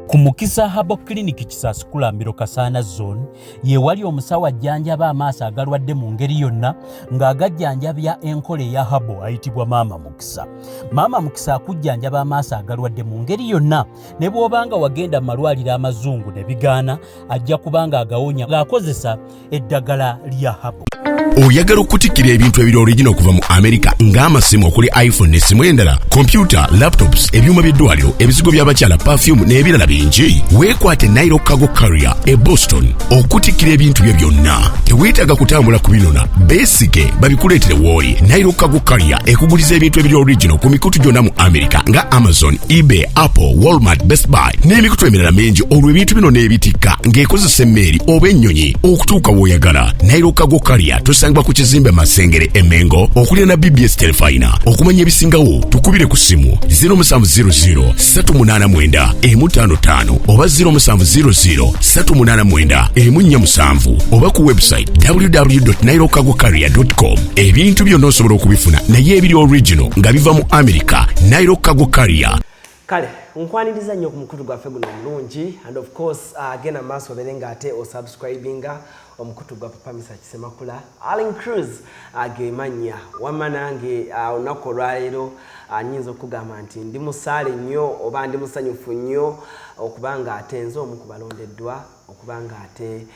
Ku Mukisa Habo Clinic Kisasukula Mbiro Kasana Zone ye wali omusawo ajjanjaba amaaso agalwadde mu ngeri yonna ng'agajjanjabya enkole ya habo ayitibwa Maama Mukisa. Maama Mukisa akujjanjaba amaaso agalwadde mu ngeri yonna ne bw'obanga wagenda mu malwaliro amazungu ne bigaana ajja kubanga agawonya ng'akozesa eddagala lya habo. Oyagala okutikira ebintu ebiri original kuva mu America ng'amasimu okuli iPhone n'essimu endala, computer, laptops, ebyuma by'eddwaliro, ebizigo by'abakyala, perfume n'ebirala bingi. Weekwate Naye Cargo Carrier e Boston okutikira ebintu bye byonna. Teweetaaga kutambula kubinona, beesige babikuleetere w'oli. Naye Cargo Carrier ekuguliza ebintu ebiri original ku mikutu gyonna mu America nga Amazon, eBay, Apple, Walmart, Best Buy n'emikutu emirala mingi. Olwo ebintu bino n'ebitikka ng'ekozesa emmeeri oba ennyonyi okutuuka w'oyagala. Naye Cargo Carrier tosangibwa ku kizimbe Masengere Emengo okulira na BBS Telefina. Okumanya ebisingawo tukubire ku simu 0700 389 155 oba 0700 389 147 oba ku website www.nairocargocarrier.com. Ebintu byonna osobola okubifuna naye ebiri original nga biva mu America. Naye Cargo Carrier. Kale nkwaniriza nnyo ku mukutu gwaffe guno mulungi, and of course genda maaso obeerenga ate osubscribinga omukutu gwa Papa Mesach Semakula ALLANCRUZ agemanya wamma nange olunaku olwaleero nyinza okugamba nti ndi musaale nnyo oba ndi musanyufu nnyo okubanga ate nze omu ku balondeddwa okubanga ate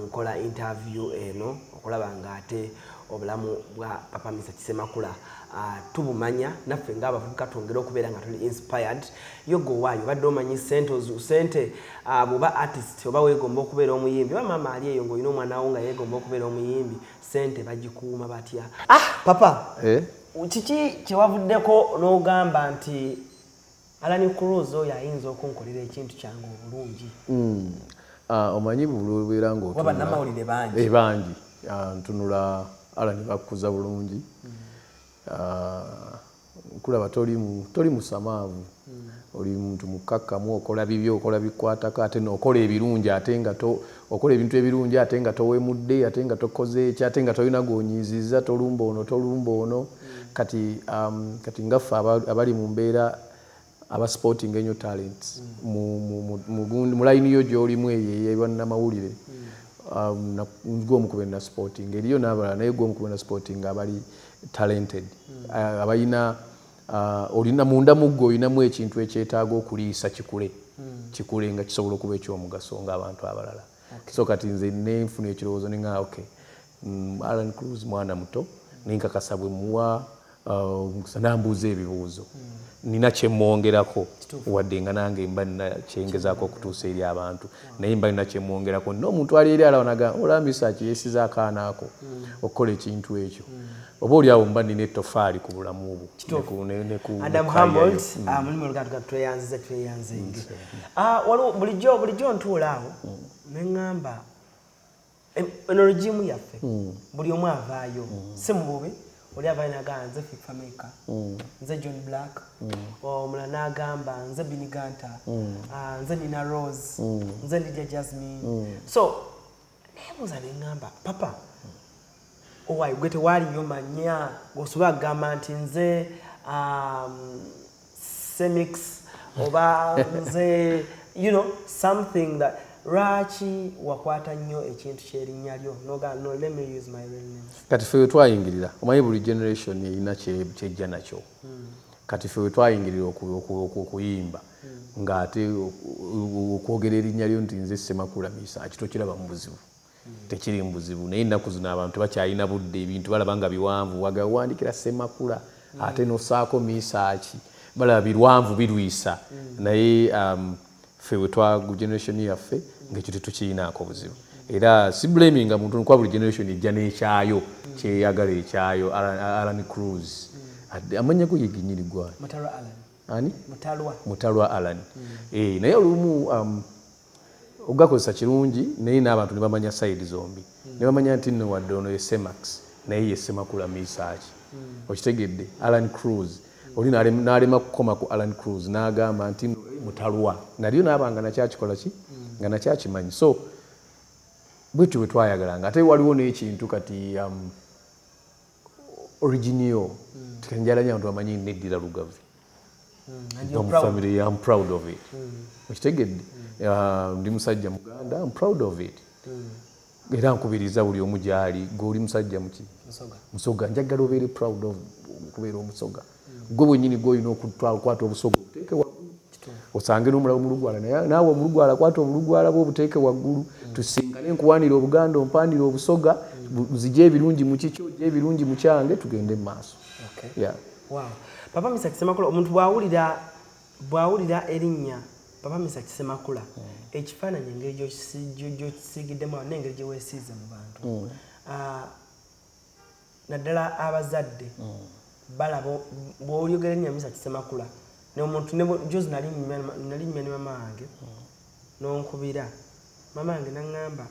nkola interview eno okulaba nga ate obulamu bwa Papa Mesach Semakula tubumanya naffe ng'abavubuka twongera okubeera nga tuli inspired. Yogo waayo badde omanyi sente bw'oba artist oba weegomba okubeera omuyimbi oba maama ali eyo ng'olina omwana wo nga yeegomba okubeera omuyimbi sente bagikuuma batya. Papa kiki kyewavuddeko n'ogamba nti ALLANCRUZ oyo ayinza okunkolera ekintu kyange obulungi? Omanyi bulubeera ng'otunula waba namawulire bangi ntunula Allan bakuza bulungi. Kulaba toli musamaavu, oli muntu mukakkamu, okola bibyo, okola bikwatako, ate n'okola ebirungi, ate nga okola ebintu ebirungi, ate nga towemudde, ate nga tokoze eki, ate nga tolina gonyiiziza, tolumba ono. Kati ngaffe abali mu mbeera aba sporting enyo talents mu layini yo gy'olimu eyo ey'ebannamawulire, gw'omukube na sporting eriyo n'abalala naye gw'omukube na sporting abali talented, abayina olina munda muggo olinamu ekintu ekyetaaga okuliisa kikule nga kisobola okuba ekyomugaso ng'abantu abalala. So kati nze nenfuna ekirowoozo ninga ALLANCRUZ mwana muto ninkakasa bwe muwa nambuuza ebibuuzo nina kyemwongerako wadde nga nange mba nina kyengezaako okutuusa eri abantu naye mba nina kyemwongerako n'omuntu ali eri alawanaga olaba Mesach yeesiza akaana ako okukola ekintu ekyo oba oli awo mba nina ettofaali ku bulamu bwo. Adam Humboldt mulimu oluganda tweyanze waliwo bulijjo ntuula awo neŋŋamba eno regimu yaffe buli omu avaayo si mububi oli avaayo n'agamba nze FIFA Maker, nze John Black, omulala n'agamba nze Biniganta, nze Nina Rose, nze Lydia Jasmine. So neebuuza neŋŋamba papa owayi gwe tewaaliyo manya gwosobola kugamba nti nze Semix oba nze something that lwaki wakwata nnyo ekintu kyerinnya lyo no let me use my real name? Kati ffe twayingirira omanyi buli generation erina kyejja nakyo. Kati ffe twayingirira okuyimba ng'ate okwogera erinnya lyo nti nze Semakula Mesach tokiraba mu buzibu, tekiri mu buzibu naye ennaku zino abantu bakyalina budde ebintu balaba nga biwanvu wagawandikira Semakula ate nosaako Mesach balaba biwanvu birwisa naye ffe bwe generation yaffe ng'ekyo tetukirinaako buzibu era si blaming muntu kwa buli generation ejja n'ekyayo kyeyagala ekyayo. ALLANCRUZ amanya ko yeginyirirwa Mutalwa Allan naye olumu ogakozesa kirungi naye n'abantu ne bamanya side zombi ne bamanya nti nno wadde ono ye Semax naye ye Semakula Mesach okitegedde. ALLANCRUZ oli n'alema kukoma ku ALLANCRUZ n'agamba nti Mutalwa naliyo n'abanga nakyakikola ki nga nakyakimanyi. So bwetyo bwe twayagalanga ate waliwo n'ekintu kati originio tikanjala nyantu amanyi neddira Lugavi family, I'm proud of it. Okitegedde ndi musajja muganda, I'm proud of it. Era nkubiriza buli omu gyali goli musajja muki musoga njagala obeere proud of kubeera omusoga gwe bwennyini gw'olina okukwata obusoga obuteeke waggulu osange n'omulawo mulugwala naawe omulugwala kwata obulugwala bwe obuteeke waggulu tusingane nkuwanira obuganda ompandira obusoga nzije ebirungi mu kikyo gye ebirungi mu kyange tugende mu maaso. Papa Mesach Semakula omuntu bw'awulira erinnya Papa Mesach Semakula ekifaananyi engeri gy'okisiigiddemu n'engeri gye weesiize mu bantu naddala abazadde balaba bw'oyogera erinnya Mesach Semakula n'omuntu jozi nali nnyumya ne mama wange n'onkubira mama wange n'aŋŋamba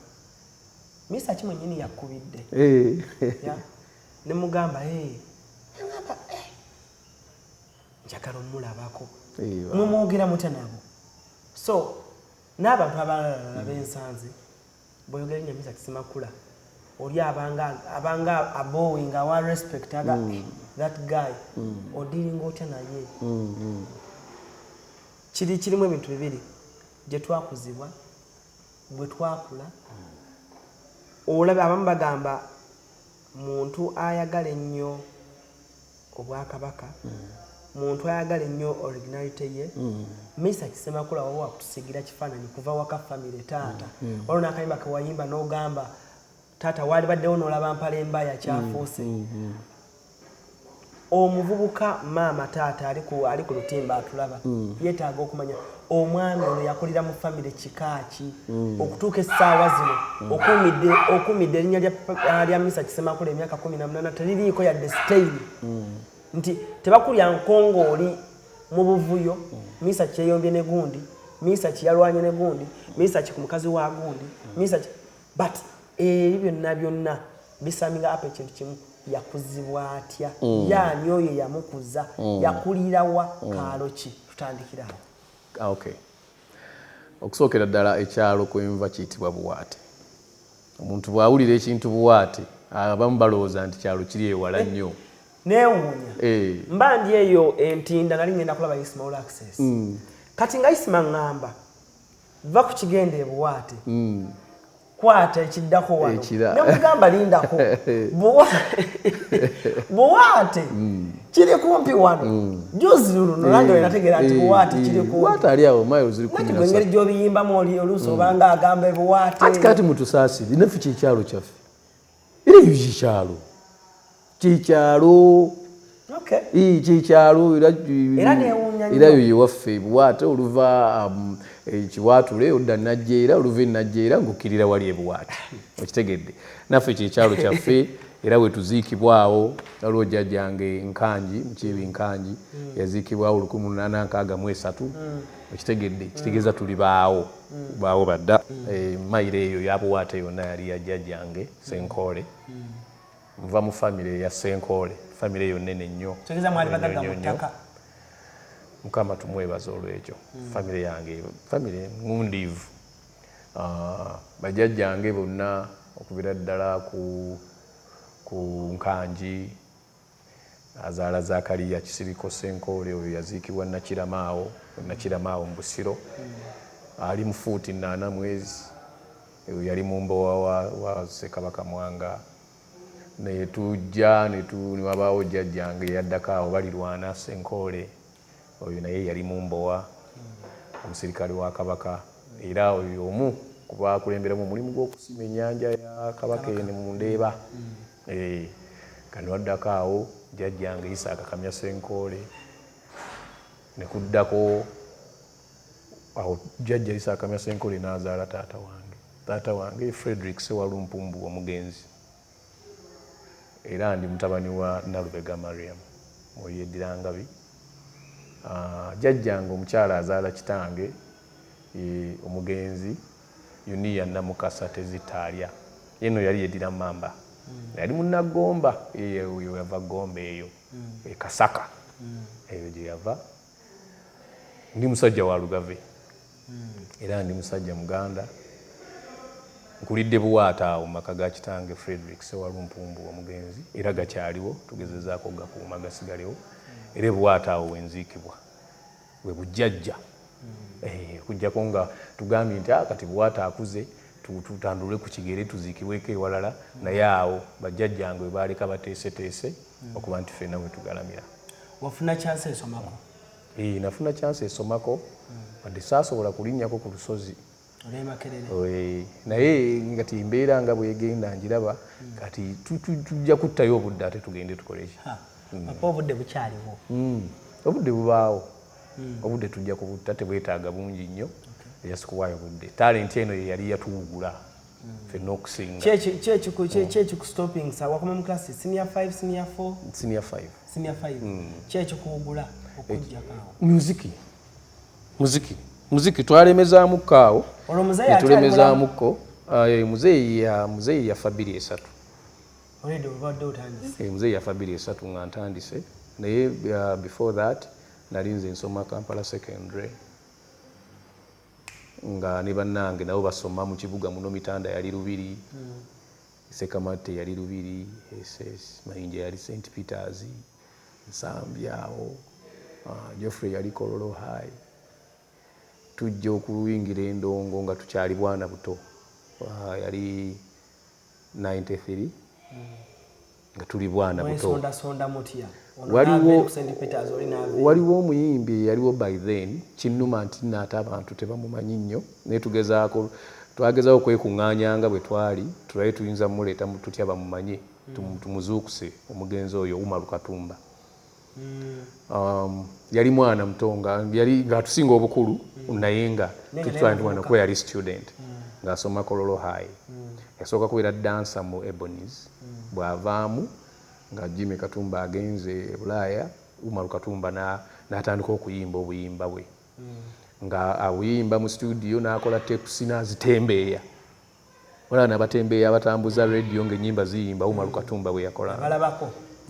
Mesach mwennyini yakubidde ne mugamba njagala omulabako mwemwogera mutya nabo so n'abantu abalala b'ensanze bw'oyogera erinnya Mesach Semakula oli abanga abowing awa respect aga that guy odiringa otya naye kirimu ebintu bibiri gye twakuzibwa bwe twakula olaba abamu bagamba muntu ayagala ennyo obwakabaka muntu ayagala ennyo originality ye Mesach Semakula wawo wakutusigira kifaananyi kuva waka family Tata olwo n'akayimba ke wayimba n'ogamba Tata wali baddewo n'olaba mpala embaya kyafuuse omuvubuka maama Tata ali ku lutimba atulaba yeetaaga okumanya omwami ono yakulira mu family kikaaki okutuuka essaawa zino okumidde erinnya lya Mesach Semakula emyaka 18 teririiko yadde sitayini nti tebakulya nkongooli mu buvuyo Mesach yeyombye ne gundi Mesach yalwanye ne gundi Mesach ku mukazi wa gundi Mesach but ebyo byonna bisaminga apa ekintu kimu yakuzibwa atya yaani oyo yamukuza yakulira wa kaalo ki tutandikira awo. Okay, okusookera ddala ekyalo kwenva kiyitibwa buwaate. Omuntu bw'awulira ekintu buwaate abamu balowooza nti kyalo kiri ewala nnyo neewuunya mba ndi eyo entinda nali ngenda kulaba Ismail access kati nga Isma ŋŋamba va ku kigenda ebuwaate kwata ekiddako wano nemugamba lindako buwaate kiri kumpi wano juzi luno nange wenategeera nti buwaate kiri kumpi ali awo mayo ziri kumpi nakyo engeri gy'obiyimbamu oli oluusi obanga agamba ebuwaate kati mutusaasire naffe kikyalo kyaffe era ebyo kikyalo kikyalo kikyalo era yo yewaffe buwaate oluva ekiwaatule odda najjeera oluva enajjeera ng'okkirira wali ebuwaate okitegedde naffe kikyalo kyaffe era we tuziikibwawo waliwo jjajjange Nkanji Mukyebi Nkanji yaziikibwawo 1863 okitegedde kitegeeza tuli baawo badda mayiro eyo yabuwaate yonna yali ya jjajjange Senkole nva mu famire ya Senkole famire eyo nnene nnyo Mukama tumwebaza olw'ekyo famire yange famire ngundiivu bajjajjange bonna okubira ddala ku Nkanji azaala Zakariya Kisiriko Senkole oyo yaziikibwa Nakiramaawo mu Busiro ali mu fuuti 8 mwezi oyo yali mu mbowa wa Ssekabaka Mwanga ne tujja ne wabaawo jjajjange yaddako awo balirwana Senkole oyo naye yali mu mbowa omusirikale wa Kabaka era oyo omu kuba kulemberamu omulimu gw'okusima ennyanja ya Kabaka ene mu Ndeeba kano waddako awo jjajjange Isaaka Kamya Senkole ne kuddako awo jjajja Isaaka Kamya Senkole n'azaala taata wange Frederick Ssewalumpumbu omugenzi era ndi mutabani wa Nalubega Mariam Oyedirangabi jjajjange omukyala azaala kitange omugenzi Yunia Namukasa Tezitaalya yeno yali yedira Mamba yali munnagomba eyo yava Gombe eyo Kasaka eyo gye yava ndi musajja wa Lugave era ndi musajja Muganda nkulidde buwaate awo maka ga kitange Frederick Ssewalumpumbu omugenzi era gakyaliwo tugezezaako gakuuma gasigalewo era buwaate awo wenziikibwa bwe bujjajja kujjako nga tugambye nti kati bwata akuze tutandule ku kigere tuziikiweko ewalala naye awo bajjajjange bwe baaleka bateeseteese okuba nti ffenna bwe tugalamira. Wafuna chance esomako? Nafuna chance esomako wadde saasobola kulinnyako ku lusozi naye kati embeera nga bwegenda njiraba kati tujja kuttayo obudde ate tugende tukoleki. Papa obudde bukyaliwo? Obudde bubaawo, obudde tujja kubutta, tebwetaaga bungi nnyo eyasikuwaayo budde. Talenti eno ye yali yatuwugula ffenna okusinga. Kyeki ku stopping sa wakoma mu class senior 5 senior 4? Senior 5. Senior 5. Kyeki kuwugula okujjakaawo? Muziki twalemezaamu kaawo. Olwo muzeeyi tulemezaamukko muzeeyi yafa 2-3. Olidde obadde otandise? Muzeeyi yafa 2-3 nga ntandise naye before that nali nze nsoma Kampala Secondary nga ne bannange nabo basoma mu kibuga muno. Mitanda yali Lubiri, Sekamate yali Lubiri, SS Mayinja yali St Peters, Nsambyawo, Geoffrey yali Kololo High. Tujja okuyingira Endongo nga tukyali bwana buto, yali 93 nga tuli bwana buto. Waliwo omuyimbi yaliwo by then kinnuma nti naate abantu tebamumanyi nnyo naye twagezaako kwekuŋŋaanyanga bwe twali tulabe tuyinza mumuleeta tutya bamumanye tumuzuukuse omugenzi oyo Umaru Katumba. Yali mwana muto nga atusinga obukulu naye nga tutwala kuba yali student ng'asoma Kololo High. Yasooka kubeera dansa mu Ebonies, bw'avaamu nga Jimmy Katumba agenze Bulaaya, Umaru Katumba n'atandika okuyimba obuyimba bwe nga awuyimba mu studio n'akola tapes n'azitembeeya. Wala n'abatembeeya abatambuza radio ng'ennyimba ziyimba Umaru Katumba bwe yakola.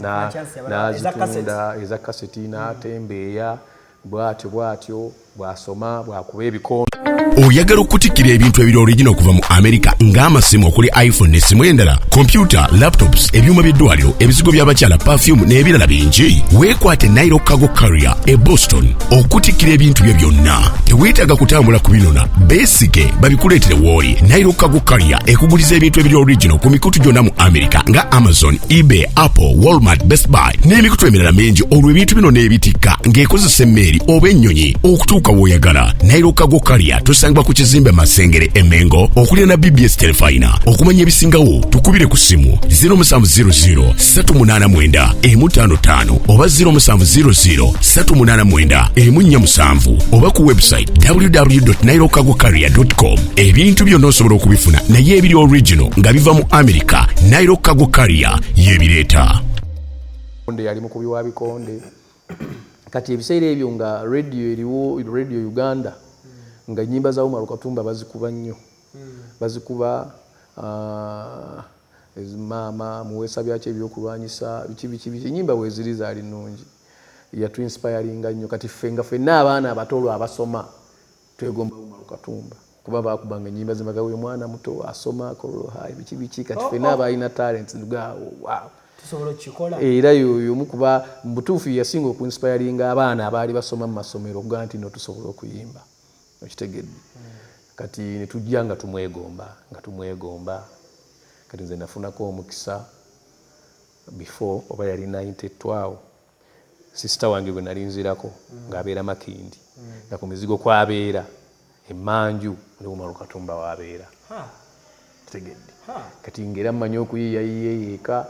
N'azitunda eza kaseti n'atembeeya bw'atyo bw'asoma bw'akuba ebikondo. Oyagala okutikkira ebintu ebiri original okuva mu America ng'amasimu okuli iPhone n'essimu endala, computer, laptops, ebyuma by'eddwaliro, ebizigo by'abakyala, perfume n'ebirala bingi. Weekwate Naye Cargo Carrier e Boston okutikkira ebintu bye byonna. Teweetaaga kutambula ku binona, beesike babikuleetere w'oli. Naye Cargo Carrier ekuguliza ebintu ebiri original ku mikutu gyonna mu America nga Amazon, eBay, Apple, Walmart, Best Buy n'emikutu emirala mingi. Olwo ebintu bino n'ebitikka ng'ekozesa emmeeri oba ennyonyi okutuuka w'oyagala. Naye Cargo Carrier tusangibwa ku kizimbe Masengere Emengo okulira na BBS Telefina. Okumanya ebisingawo tukubire ku simu 0700 389 155 oba 0700 389 147 oba ku website www.nairocargocarrier.com. Ebintu byonna osobola okubifuna naye ebiri original nga biva mu America. Naye Cargo Carrier yebireeta. Yali mukubi wa bikonde kati ebiseera ebyo nga radio eriwo, Radio Uganda nga nyimba za Umaru Katumba bazikuba nnyo. Bazikuba mama muwesa byake ebyokulwanyisa biki nyimba bwe ziri zaali nnungi. Yatu inspiringa nnyo kati ffenna abaana abatolo abasoma twegomba Umaru Katumba kuba bakubanga nyimba zimagawe omwana muto asoma Kololo High biki kati ffenna abalina talents ndugaawo wow. Tusobola kikola era yoyo mukuba mbutuufu yasinga okuinspiringa abaana abaali basoma mu masomero kuga nti no tusobola okuyimba okitegedde. Kati ne tujja nga tumwegomba kati nze nafunako omukisa before oba yali 92 sister wange gwe nalinzirako ng'abeera Makindi nga ku mizigo kwabeera emmanju ne Umaru Katumba waabeera kitegedde. Kati ngera mmanyi okuyiyayiyeeka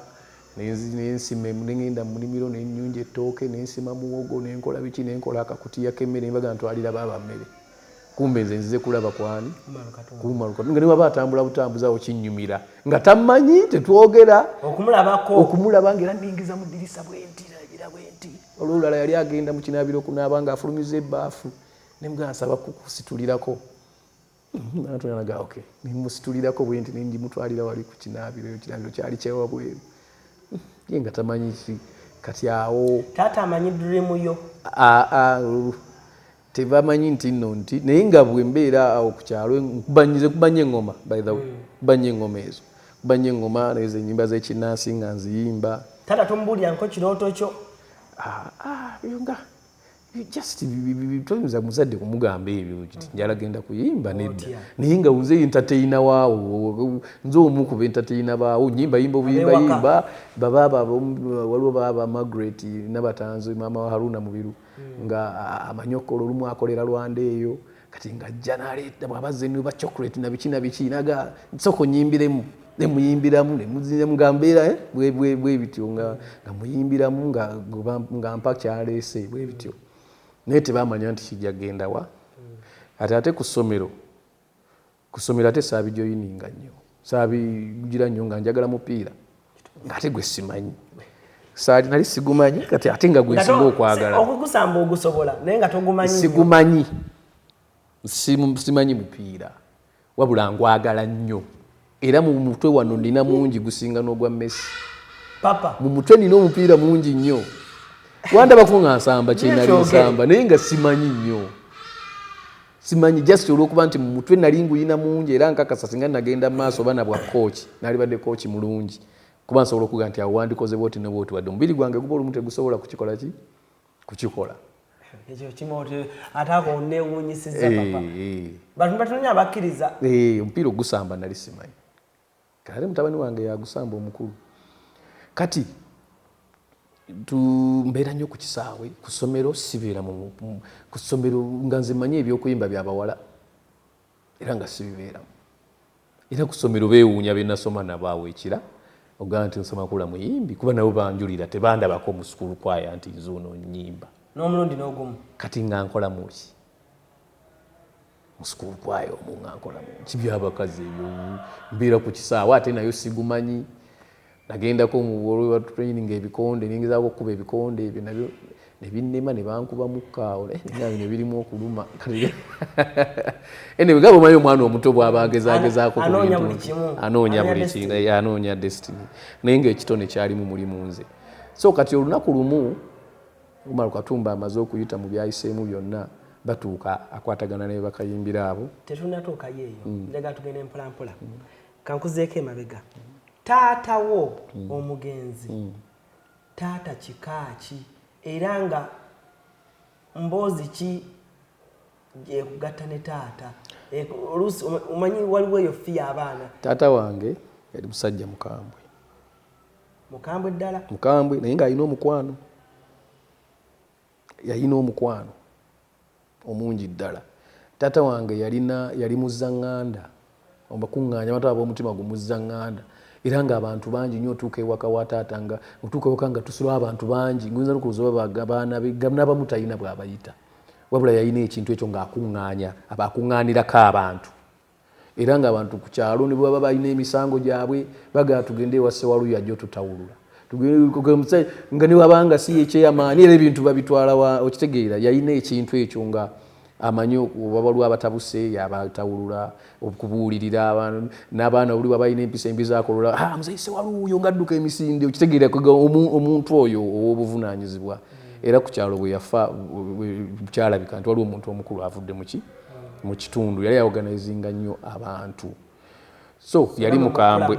nensima nengenda mu nnimiro nennyunja ettooke nensima muwogo nenkola biki nenkola akakutiya k'emmere mbaga ntwalira baaba mmere kumbe nze nzize kulaba kwani Umaru Katumba nga ne waba atambula butambuzaawo kinnyumira nga tammanyi tetwogera okumulaba ngera nningiza mu ddirisa bwenti nagira bwenti. Olulala yali agenda mu kinaabiro okunaaba ng'afulumiza ebbaafu ne mugamba nsaba kukusitulirako natwanaga okay nimusitulirako bwenti nenjimutwalira wali ku kinaabiro kyali kyewabweru ye nga tamanyi kati awo taata amanyi dream yo tebamanyi nti nno nti naye nga bwembeera awo ku kyalo kubanye engoma by the way kubanye engoma ezo kubanye engoma nezo ennyimba z'ekinnansi nga nziyimba. Tata tombulya nko kirooto kyo just toyinza muzadde kumugamba ebyo kiti njala genda kuyimba nedda naye nga nze entertainer waawo nze omu ku entertainer baawo nyimba yimba obuyimba baba waliwo baba Margaret Nabatanzo mama wa Haruna Mubiru nga amanyokolo olumu akolera Lwanda eyo kati nga ajja n'aleeta bw'abazze ne ba chocolate na biki naga nsoko nyimbiremu ne muyimbiramu ne mugambeera bwe bityo nga muyimbiramu nga mpa kyaleese bwe bityo naye tebamanya nti kijja genda wa ate ku ssomero ate saabijoyininga nnyo saabigira nnyo nga njagala mupiira ng'ate gwe simanyi nali sigumanyi kati ate nga gwe nsinga okwagala okugusamba ogusobola naye nga togumanyi sigumanyi simanyi mupiira wabula ngwagala nnyo era mu mutwe wano ndina mungi gusinga n'ogwa Messi papa mu mutwe nina omupiira mungi nnyo wanda bakunga nsamba kinali nsamba naye nga simanyi nnyo simanyi just olwokuba nti mu mutwe nali nguyina mungi era nkakasa singa nagenda maaso bana bwa coach nali badde coach mulungi kuba nsobola okuga nti awandikoze bwoti ne bwoti wadde omubiri gwange guba olumu tegusobola kukikola ekyo kimote atako newunyisiza papa bantu batonya abakkiriza omupiira ogusamba nali simanyi kale mutabani wange yagusamba omukulu kati mbeera nnyo ku kisaawe ku ssomero sibeera ku ssomero nga nze manyi ebyokuyimba byabawala era nga sibibeeramu era ku ssomero beewuunya benasoma nabaawo ekira ogamba nti Semakula muyimbi kuba nabo banjulira tebandabako mu sukulu kwaya nti nze ono nnyimba n'omulundi n'ogumu kati nga nkola muki mu sukulu kwaya omu nga nkola muki byabakazi ebyo mbeera ku kisaawe ate nayo sigumanyi nagendako mu training ebikonde ningezaako okuba ebikonde ebyo nabyo ne binnema ne bankuba mukkaawo nabyo ne birimu okuluma ene bwegaba omanyi omwana omuto bw'aba agezaako anoonya buli kintu anoonya destiny naye ng'ekitone kyalimu mulimu nze so kati olunaku lumu Umar Katumba amaze okuyita mu byayisemu byonna batuuka akwatagana ne bakayimbira abo tetunatuuka yeeyo njagala tugende mpolampola kankuzeeko emabega Tata wo omugenzi Tata kikaaki era nga mboozi ki gyekugatta ne taata oluusi omanyi waliwo eyo fiya abaana taata wange yali musajja mukambwe ddala mukambwe naye ng'alina omukwano yalina omukwano omungi ddala taata wange yali muzzaŋŋanda obakuŋŋaanya abantu ab'omutima gumuzzaŋŋanda era ng'abantu bangi nnyo otuuka ewaka wa taata nga otuuka ewaka nga tusula abantu bangi ngoyinza n'okuloza baana be n'abamu talina bw'abayita wabula yalina ekintu ekyo ng'akuŋŋaanya abakuŋŋaanirako abantu era ng'abantu ku kyalo ne bwaba balina emisango gyabwe bagala tugende ewa Ssewaluyu ajja otutawulula nga ne wabanga si ekyeyamaani era ebintu babitwala okitegeera yalina ekintu ekyo nga amanyi waliwo abatabuse yabatawulula okubuulirira n'abaana buli babalina empisa embi zakolola muzeyi Ssewaluyu nga adduka emisinde okitegeera omuntu oyo ow'obuvunaanyizibwa era ku kyalo bwe yafa kyalabika nti waliwo omuntu omukulu avudde mu kitundu yali yaorganizinga nnyo abantu so yali mukambwe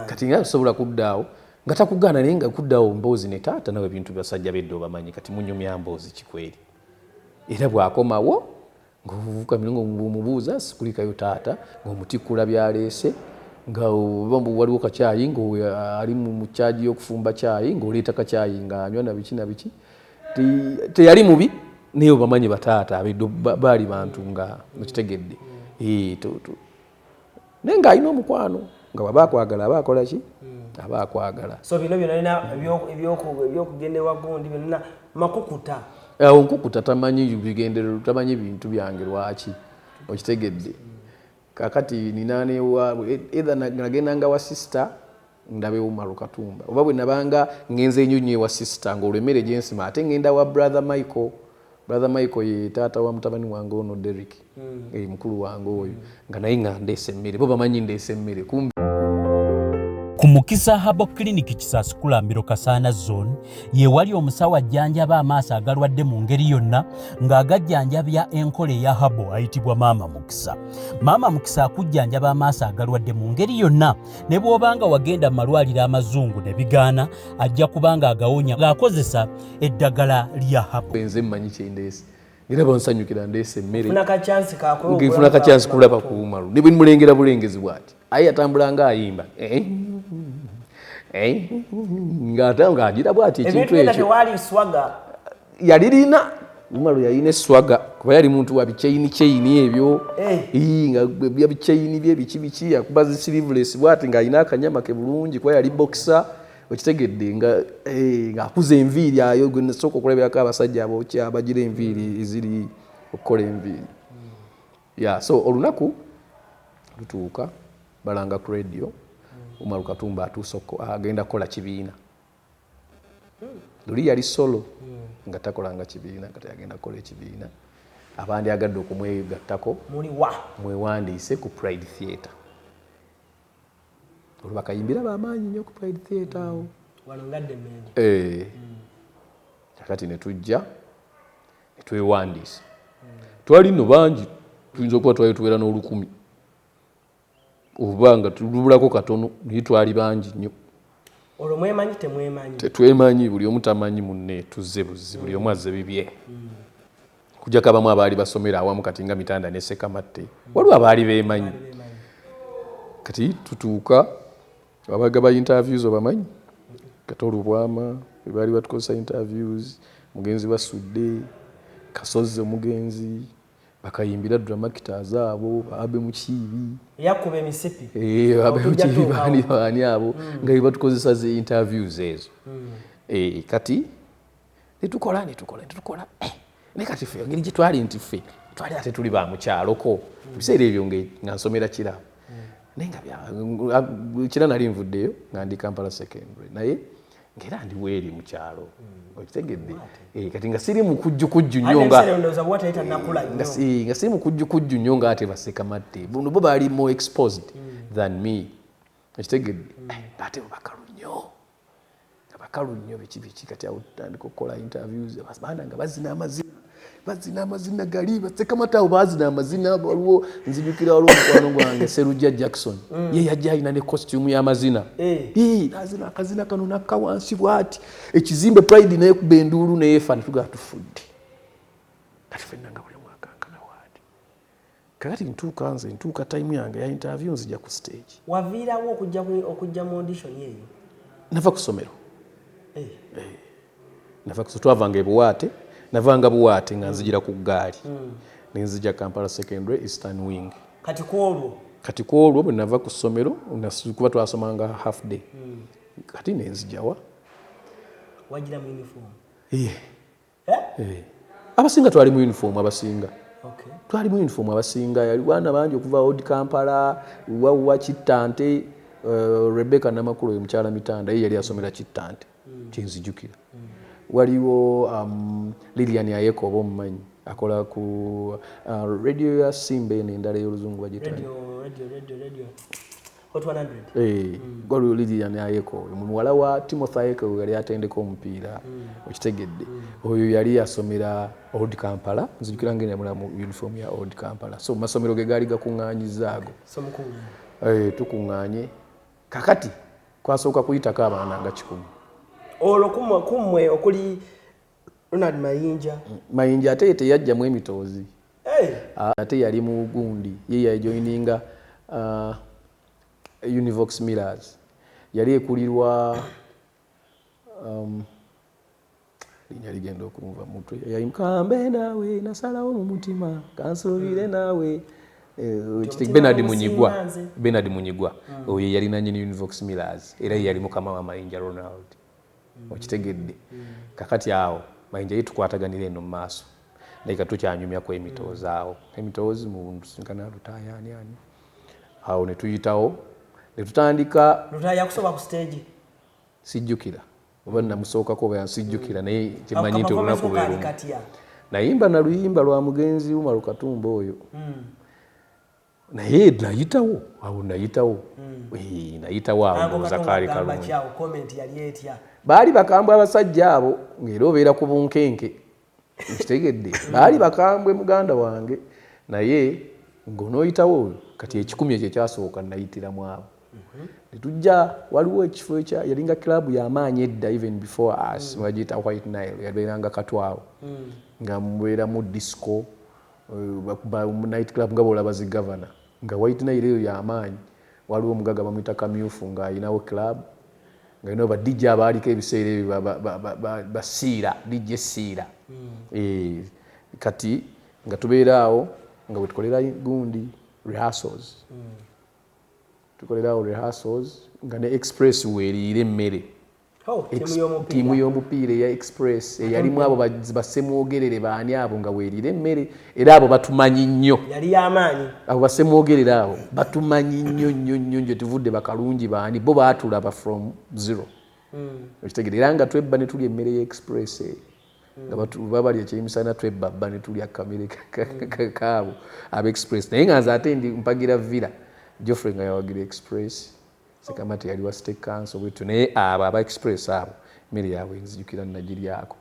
kati nga sobola kuddaawo nga takugaana naye nga kuddaawo mboozi ne taata nawe ebintu basajja bedde obamanyi kati munyumya mboozi kikweri era bwakomawo ng'ovubuka ng'omubuuza sikulikayo taata ng'omutikkula byaleese nga waliwo kacyayi ng'ali mu kyaji y'okufumba cyayi ng'oleeta kacyayi ng'anywa na biki teyali mubi naye obamanyi bataata baali bantu nga mukitegedde naye ng'alina omukwano nga baba akwagala aba akola ki aba akwagala so bino byonna ebyokugenda ewa gundi byonna makukuta onkukuta tamanyi bigenderero tamanyi bintu byange lwaki okitegedde kakati ninanewaabwe either nagendanga wa sister ndabe Umar Katumba oba bwe nabanga ngenze ennyonyi ewa sister ng'olwemmere gyensima ate ngenda wa brother Michael ye taata wa mutabani wange ono Derrick mukulu wange oyo nga naye nga ndeese emmere bo bamanyi ndeese emmere kumbi Ku Mukisa Habo Clinic Kisaasikulambiro Kasaana Zone ye wali omusawo ajjanjaba amaaso agalwadde mu ngeri yonna ng'agajjanjabya enkola eya habo ayitibwa Maama Mukisa. Maama Mukisa akujjanjaba amaaso agalwadde mu ngeri yonna ne bw'obanga wagenda mu malwaliro amazungu ne bigaana ajja kubanga agawonya ng'akozesa eddagala lya habo. Nze mmanyi kyendeese era bonsanyukira ndeese emmere Ngifuna ka chance kulaba ku Umaru ne bwe mulengera bulengezi bwati ayi atambula ng'ayimba ng'atanga agira bwati ekintu ekyo yalirina Umaru yalina eswaga kuba yali muntu wa bikyeyini ebyo nga byabikyeyini bye biki yakuba zi sleeveless bwati ng'alina akanyama ke bulungi kuba yali boxer okitegedde ng'akuza enviiri ayo gwe nasooka okulabirako abasajja abookya abagira enviiri eziri okukola enviiri so olunaku lutuuka balanga ku radio Umaru Katumba atuuse agenda kukola kibiina luli yali solo nga takolanga kibiina kati agenda kukola ekibiina abandi agadde okumwegattako mwewandiise ku Pride Theatre olwo bakayimbira bamaanyi nnyo ku Pride Theatre awo kakati ne tujja ne twewandiisa twali nno bangi tuyinza okuba twali tuwera n'olukumi oba nga tulubulako katono naye twali bangi nnyo olwo mwemanyi tetwemanyi buli omu tamanyi munne tuzze buzzi buli omu azze bibye kujjako abamu abaali basomera awamu kati nga Mitanda ne Sekamatte waliwo abaali beemanyi kati tutuuka abagaba interviews obamanyi Katolu Bwama baali batukozesa interviews mugenzi basudde Kasozi omugenzi bakayimbira dramakiters abo abe mukibi yakube emisipi abe mukibi bani abo nga batukozesa ze interviews ezo kati netukola ne kati ffe ngeri gye twali nti ffe twali ate tuli ba mukyaloko biseera ebyo nga nsomera kira nenga kira nali nvuddeyo nga ndi Kampala secondary naye ngera ndi weeri mu kyalo okitegedde kati nga siri mu kujjukujju nnyo nga siri mu kujjukujju nnyo nga ate Basekamatte bo baali more exposed than me okitegedde ate bakalu nnyo biki kati awo tutandika okukola interviews baana nga bazina amazina gali Basekamatte awo bazina amazina waliwo nzijukira waliwo mukwano gwange Serujja Jackson ye yajja alina ne costume y'amazina azina akazina kano nakka wansi bwati ekizimbe Pride naye kuba enduulu neyefa ne tugaa tufudde kati fenna nga buli mwaka nkana waadi kakati ntuuka time yange ya interview nzija ku stage waviirawo okujja mu audition yeeyo nava ku ssomero nava ku twavanga ebuwaate navanga buwaate nga nzijira ku ggaali nenzija Kampala secondary Eastern Wing kati kwolwo bwe nava ku ssomero kuba twasomanga half day kati nenzijawa wagira mu uniform abasinga twali mu uniform abasinga twali mu uniform abasinga yali wana bangi okuva Old Kampala wa Kittante Rebecca Namakulu omukyala Mitanda ye yali asomera Kittante kyenzijukira waliwo Lyange ayeko omumanyi akola ku radio ya Simba n'endala y'oluzungu bagitani Hot 100 gwaliwo Lyange ayeko muwala wa Timothy Ayeko yali atendeka omupiira okitegedde oyo yali asomera Old Kampala nzijukira ngene mu uniform ya Old Kampala so masomero ge gaali gakuŋŋaanyiza ago tukuŋŋaanye kakati kwasooka kuyitako abaana nga 10 olwo kumwe okuli Ronald Mayinja ate teyajjamu emitoozi ate yali mu gundi ye yajoininga Univox Millers yali ekulirwa linya ligenda okunva mutwe yayimkambe nawe nasalawo mu mutima kansuubire nawe Bernard Munyigwa oyo yali nannyini Univox Millers era yali mukama wa Mayinja Ronald okitegedde kakati awo Mayinja yetukwataganira eno mu maaso naye katukyanyumyako emitoozi awo emitoozi mu nsinkana lutayaani awo ne tuyitawo ne tutandika lutaya kusoba ku stage sijjukira oba namusookako oba yansijjukira naye kimanyi nti olunaku lwerumu nayimba na luyimba lwa mugenzi Umaru Katumba oyo naye nayitawo awo nayitawo nayitawo awo ndoza kale kalungi baali bakambwe abasajja abo ng'era obeera ku bunkenke kitegedde baali bakambwe muganda wange naye ng'onooyitawo kati ekikumi ekyo ekyasooka nayitiramu abo netujja waliwo ekifo yalinga club y'amaanyi edda even before us bagiyita White Nile yabeeranga katwawo nga mubeeramu disco night club nga bwolaba zi governor nga White Nile eyo y'amaanyi waliwo omugaga bamuyita Kamyufu ng'ayinawo club ng'ayinawo ba DJ abaaliko ebiseera ebyo basiira DJ siira kati nga tubeera awo nga bwe tukolera gundi rehearsals tukolerawo rehearsals nga ne express weeriire emmere tiimu y'omupiira eya express eyalimu abo basemwogerere baani abo nga weeriire emmere era abo batumanyi nnyo abo basemwogerere abo batumanyi nnyo nje tuvudde bakalungi baani bo baatulaba from zero okitegere era nga twebba ne tulya emmere y'express eyo nga babali ekyemisana twebba ne tulya kamere kaabo aba express naye nga nze ate ndi mpagira villa Geoffrey nga yawagira express sekamati yali wa state council bwetu naye aba express abo mmere yaabwe nzijukira nagiryako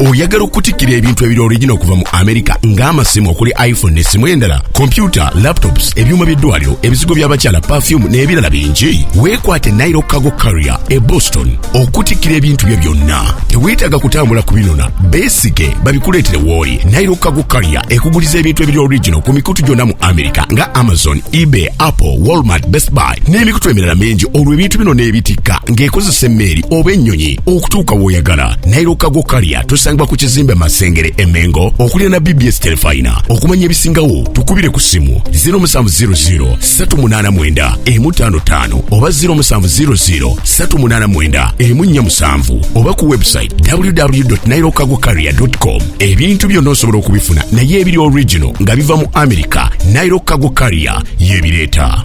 oyagala okutikira ebintu ebiri original okuva mu America ng'amasimu okuli iPhone n'essimu endala computer laptops ebyuma by'eddwaliro ebizigo by'abakyala perfume n'ebirala bingi weekwate Naye Cargo Carrier e Boston okutikira ebintu bye byonna teweetaaga kutambula ku binona beesike babikuleetere w'oli Naye Cargo Carrier ekuguliza ebintu ebiri original ku mikutu gyonna mu America nga Amazon, eBay, Apple, Walmart, Best Buy n'emikutu emirala mingi olwo ebintu bino n'ebitikka ng'ekozesa emmeeri oba ennyonyi okutuuka w'oyagala Naye Cargo Carrier tusangibwa ku kizimbe Masengere Emengo okulira na BBS Telefina okumanya ebisingawo tukubire ku simu 0700 389 155 oba 0700 389 147 oba ku website www.nairocargocarrier.com ebintu byonna osobola okubifuna naye ebiri original nga biva mu America Naye Cargo Carrier yebireeta.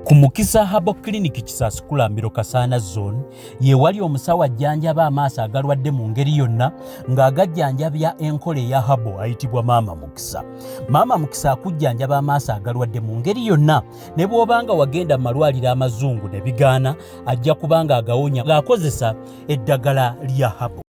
Ku Mukisa Habo Clinic Kisasikula Mbiro Kasana Zone ye wali omusawo ajjanjaba amaaso agalwadde mu ngeri yonna ng'agajjanjabya enkole ya habo ayitibwa Maama Mukisa. Maama Mukisa akujjanjaba amaaso agalwadde mu ngeri yonna ne bw'obanga wagenda mu malwaliro amazungu ne bigaana ajja kubanga agawonya ng'akozesa eddagala lya habo.